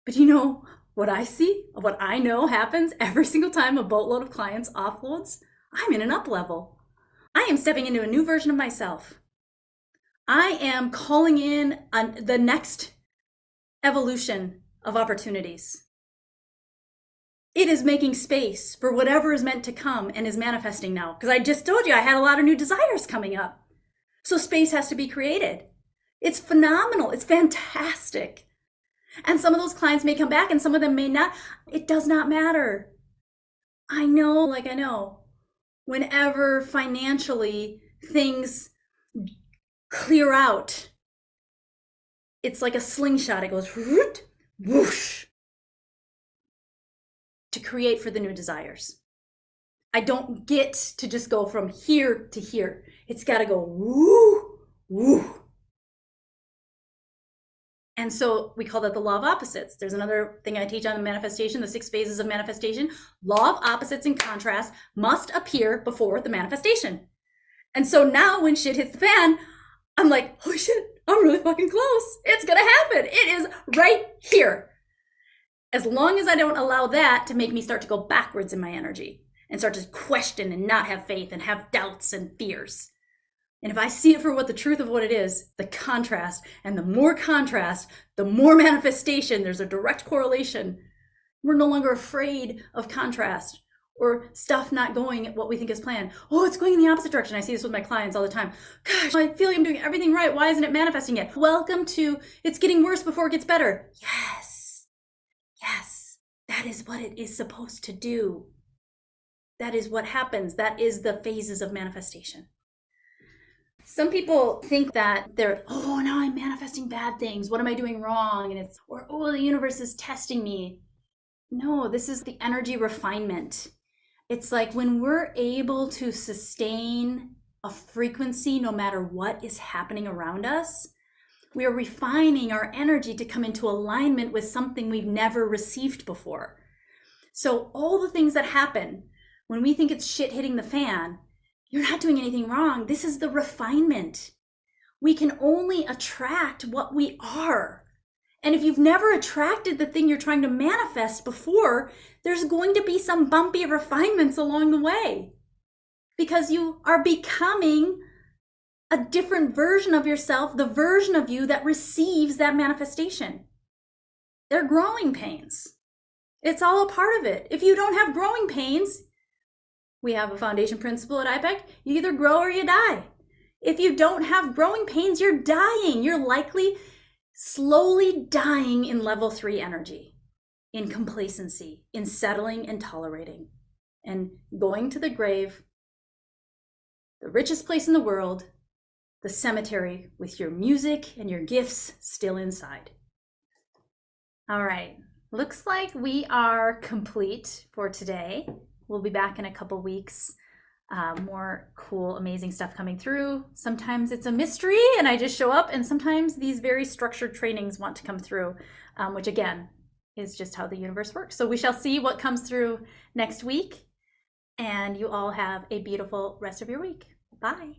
But you know what I see, what I know happens every single time a boatload of clients offloads? I'm in an up level. I am stepping into a new version of myself. I am calling in the next evolution of opportunities. It is making space for whatever is meant to come and is manifesting now. Because I just told you I had a lot of new desires coming up. So space has to be created. It's phenomenal. It's fantastic. And some of those clients may come back and some of them may not. It does not matter. I know, whenever financially things clear out, it's like a slingshot. It goes whoosh to create for the new desires. I don't get to just go from here to here. It's got to go woo, woo. And so we call that the law of opposites. There's another thing I teach on manifestation, the 6 phases of manifestation. Law of opposites and contrast must appear before the manifestation. And so now when shit hits the fan, I'm like, holy shit, I'm really fucking close. It's going to happen. It is right here. As long as I don't allow that to make me start to go backwards in my energy and start to question and not have faith and have doubts and fears. And if I see it for what the truth of what it is, the contrast, and the more contrast, the more manifestation, there's a direct correlation. We're no longer afraid of contrast or stuff not going what we think is planned. Oh, it's going in the opposite direction. I see this with my clients all the time. Gosh, I feel like I'm doing everything right. Why isn't it manifesting yet? Welcome to it's getting worse before it gets better. Yes, that is what it is supposed to do. That is what happens. That is the phases of manifestation. Some people think that now I'm manifesting bad things. What am I doing wrong? And the universe is testing me. No, this is the energy refinement. It's like when we're able to sustain a frequency no matter what is happening around us, we are refining our energy to come into alignment with something we've never received before. So all the things that happen when we think it's shit hitting the fan, you're not doing anything wrong. This is the refinement. We can only attract what we are. And if you've never attracted the thing you're trying to manifest before, there's going to be some bumpy refinements along the way because you are becoming a different version of yourself, the version of you that receives that manifestation. They're growing pains. It's all a part of it. If you don't have growing pains, we have a foundation principle at IPEC. You either grow or you die. If you don't have growing pains, you're dying. You're likely slowly dying in level 3 energy, in complacency, in settling and tolerating, and going to the grave, the richest place in the world, the cemetery, with your music and your gifts still inside. All right, looks like we are complete for today. We'll be back in a couple weeks. More cool, amazing stuff coming through. Sometimes it's a mystery and I just show up, and sometimes these very structured trainings want to come through, which again is just how the universe works. So we shall see what comes through next week, and you all have a beautiful rest of your week. Bye.